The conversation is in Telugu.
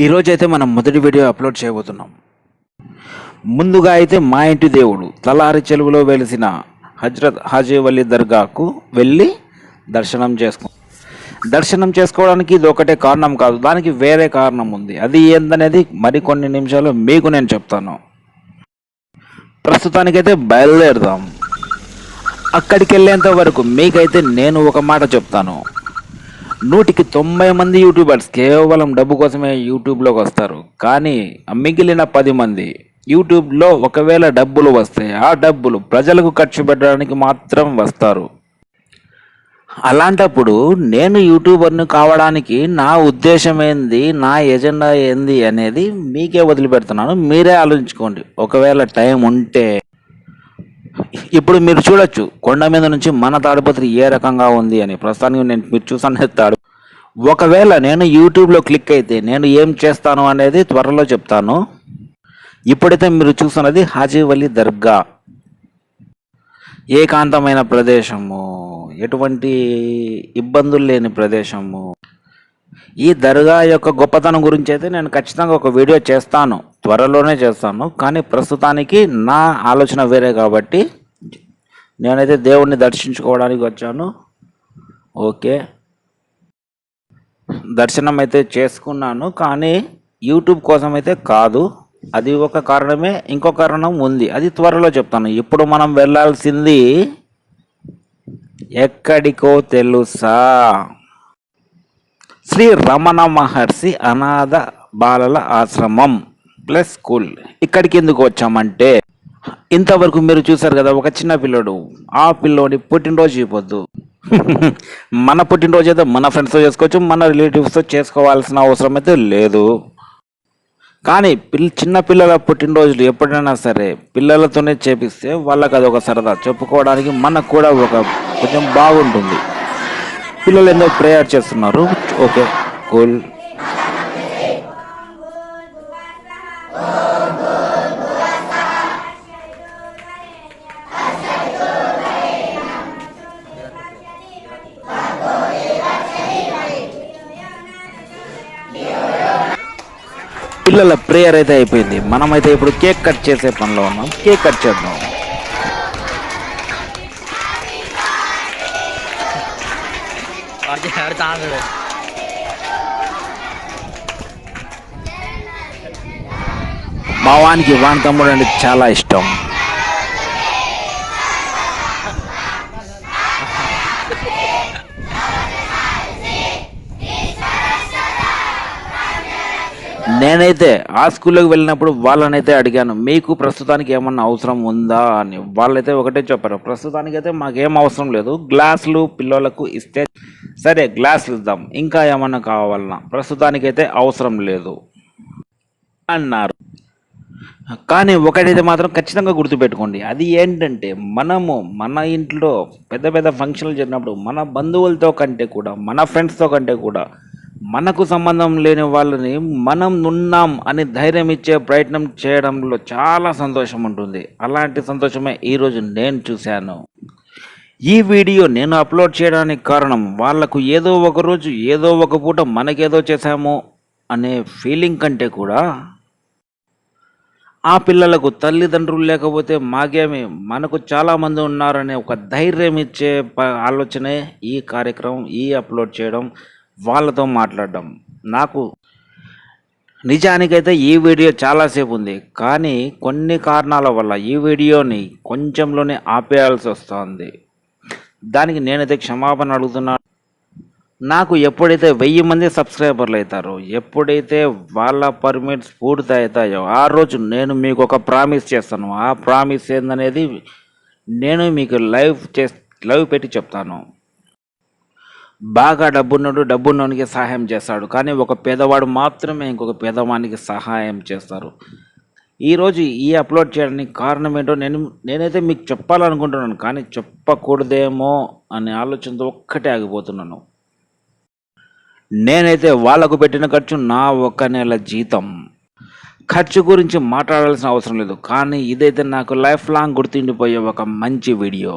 ఈరోజైతే మనం మొదటి వీడియో అప్లోడ్ చేయబోతున్నాం. ముందుగా అయితే మా ఇంటి దేవుడు తలారి చెరువులో వెలిసిన హజ్రత్ హాజీ వలి దర్గాకు వెళ్ళి దర్శనం చేసుకోవడానికి ఇది ఒకటే కారణం కాదు, దానికి వేరే కారణం ఉంది. అది ఏందనేది మరికొన్ని నిమిషాలు మీకు నేను చెప్తాను. ప్రస్తుతానికైతే బయలుదేరుదాం. అక్కడికి వెళ్ళేంత వరకు మీకైతే నేను ఒక మాట చెప్తాను. 190 మంది యూట్యూబర్స్ కేవలం డబ్బు కోసమే యూట్యూబ్లోకి వస్తారు. కానీ మిగిలిన 10 మంది యూట్యూబ్లో ఒకవేళ డబ్బులు వస్తే ఆ డబ్బులు ప్రజలకు ఖర్చు పెట్టడానికి మాత్రం వస్తారు. అలాంటప్పుడు నేను యూట్యూబర్ని కావడానికి నా ఉద్దేశం ఏంది, నా ఎజెండా ఏంది అనేది మీకే వదిలిపెడుతున్నాను. మీరే ఆలోచించుకోండి. ఒకవేళ టైం ఉంటే ఇప్పుడు మీరు చూడొచ్చు కొండ మీద నుంచి మన తాడిపత్రి ఏ రకంగా ఉంది అని. ప్రస్తుతానికి మీరు చూసాను. ఒకవేళ నేను యూట్యూబ్లో క్లిక్ అయితే నేను ఏం చేస్తాను అనేది త్వరలో చెప్తాను. ఇప్పుడైతే మీరు చూస్తున్నది హాజీ వలి దర్గా. ఏకాంతమైన ప్రదేశము, ఎటువంటి ఇబ్బందులు లేని ప్రదేశము. ఈ దర్గా యొక్క గొప్పతనం గురించి అయితే నేను ఖచ్చితంగా ఒక వీడియో చేస్తాను, త్వరలోనే చేస్తాను. కానీ ప్రస్తుతానికి నా ఆలోచన వేరే కాబట్టి నేనైతే దేవుణ్ణి దర్శించుకోవడానికి వచ్చాను. ఓకే, దర్శనం అయితే చేసుకున్నాను, కానీ యూట్యూబ్ కోసం అయితే కాదు. అది ఒక కారణమే, ఇంకో కారణం ఉంది, అది త్వరలో చెప్తాను. ఇప్పుడు మనం వెళ్ళాల్సింది ఎక్కడికో తెలుసా? శ్రీ రమణ మహర్షి అనాథ బాలల ఆశ్రమం ప్లస్ స్కూల్. ఇక్కడికి ఎందుకు వచ్చామంటే, ఇంతవరకు మీరు చూసారు కదా ఒక చిన్న పిల్లోడు, ఆ పిల్లోని పుట్టినరోజు ఇవ్వద్దు. మన పుట్టినరోజు అయితే మన ఫ్రెండ్స్తో చేసుకోవచ్చు, మన రిలేటివ్స్తో చేసుకోవాల్సిన అవసరం అయితే లేదు. కానీ చిన్న పిల్లల పుట్టినరోజులు ఎప్పుడైనా సరే పిల్లలతోనే చేపిస్తే వాళ్ళకి అదొక సరదా, చెప్పుకోవడానికి మనకు కూడా కొంచెం బాగుంటుంది. పిల్లలు ఎందుకు ప్రేయర్ చేస్తున్నారు? Okay, cool. పిల్లల ప్రేయర్ అయితే అయిపోయింది. మనమైతే ఇప్పుడు కేక్ కట్ చేసే పనిలో ఉన్నాం. కేక్ కట్ చేద్దాం. మా వానికి వాని తమ్ముడు అంటే చాలా ఇష్టం. నేనైతే ఆ స్కూల్లోకి వెళ్ళినప్పుడు వాళ్ళనైతే అడిగాను, మీకు ప్రస్తుతానికి ఏమన్నా అవసరం ఉందా అని. వాళ్ళైతే ఒకటే చెప్పారు, ప్రస్తుతానికి అయితే మాకేం అవసరం లేదు, గ్లాసులు పిల్లలకు ఇస్తే సరే గ్లాసులు ఇద్దాం, ఇంకా ఏమన్నా కావాలన్నా ప్రస్తుతానికైతే అవసరం లేదు అన్నారు. కానీ ఒకటైతే మాత్రం ఖచ్చితంగా గుర్తుపెట్టుకోండి, అది ఏంటంటే మనము మన ఇంట్లో పెద్ద పెద్ద ఫంక్షన్లు జరిగినప్పుడు మన బంధువులతో కంటే కూడా, మన ఫ్రెండ్స్తో కంటే కూడా మనకు సంబంధం లేని వాళ్ళని మనం ఉన్నాం అని ధైర్యం ఇచ్చే ప్రయత్నం చేయడంలో చాలా సంతోషం ఉంటుంది. అలాంటి సంతోషమే ఈరోజు నేను చూశాను. ఈ వీడియో నేను అప్లోడ్ చేయడానికి కారణం, వాళ్లకు ఏదో ఒక రోజు ఏదో ఒక పూట మనకేదో చేశాము అనే ఫీలింగ్ కంటే కూడా, ఆ పిల్లలకు తల్లిదండ్రులు లేకపోతే మాకేమి, మనకు చాలామంది ఉన్నారనే ఒక ధైర్యం ఇచ్చే ఆలోచనే ఈ కార్యక్రమం, ఈ అప్లోడ్ చేయడం, వాళ్ళతో మాట్లాడడం. నాకు నిజానికైతే ఈ వీడియో చాలాసేపు ఉంది, కానీ కొన్ని కారణాల వల్ల ఈ వీడియోని కొంచెంలోనే ఆపేయాల్సి వస్తుంది. దానికి నేనైతే క్షమాపణ అడుగుతున్నాను. నాకు ఎప్పుడైతే 1000 మంది సబ్స్క్రైబర్లు అవుతారో, ఎప్పుడైతే వాళ్ళ పర్మిట్స్ పూర్తి అవుతాయో ఆ రోజు నేను మీకు ఒక ప్రామిస్ చేస్తాను. ఆ ప్రామిస్ ఏందనేది నేను మీకు లైవ్ పెట్టి చెప్తాను. బాగా డబ్బున్నోనికి సహాయం చేస్తాడు, కానీ ఒక పేదవాడు మాత్రమే ఇంకొక పేదవానికి సహాయం చేస్తారు. ఈరోజు ఈ అప్లోడ్ చేయడానికి కారణం ఏంటో నేనైతే మీకు చెప్పాలనుకుంటున్నాను, కానీ చెప్పకూడదేమో అనే ఆలోచనతో ఒక్కటే ఆగిపోతున్నాను. నేనైతే వాళ్ళకు పెట్టిన ఖర్చు నా 1 నెల జీతం. ఖర్చు గురించి మాట్లాడాల్సిన అవసరం లేదు, కానీ ఇదైతే నాకు లైఫ్ లాంగ్ గుర్తుండిపోయే ఒక మంచి వీడియో.